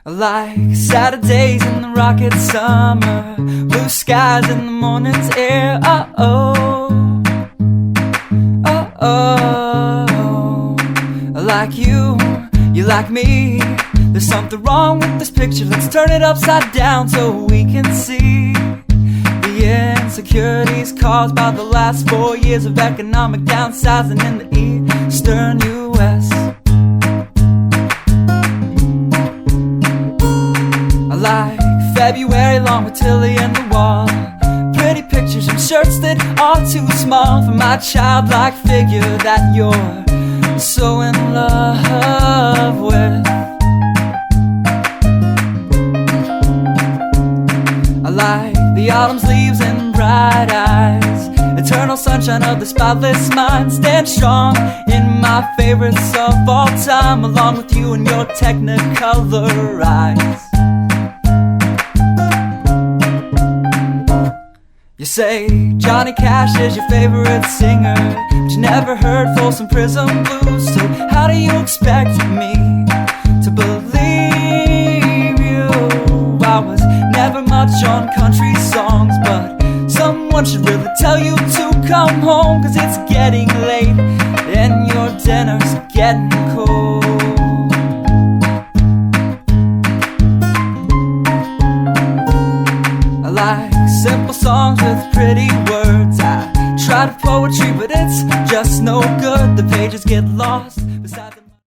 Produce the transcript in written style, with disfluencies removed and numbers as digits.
I like Saturdays in the rocket summer, blue skies in the morning's air. Oh, I like you, you like me. There's something wrong with this picture. Let's turn it upside down so we can see the insecurities caused by the last 4 years of economic downsizing in the eastern U.S. I like February long with Tilly and the wall, pretty pictures and shirts that are too small for my childlike figure that you're so in love with. I like the autumn's leaves and bright eyes, eternal sunshine of the spotless mind. Stand strong in my favorites of all time, along with you and your technicolor eyes. You say Johnny Cash is your favorite singer, but you never heard Folsom Prison Blues. So how do you expect me to believe you? I was never much on country songs, but someone should really tell you to come home, 'cause it's getting late and your dinner's getting cold. I like simple songs with pretty words. I try to poetry, but it's just no good. The pages get lost beside the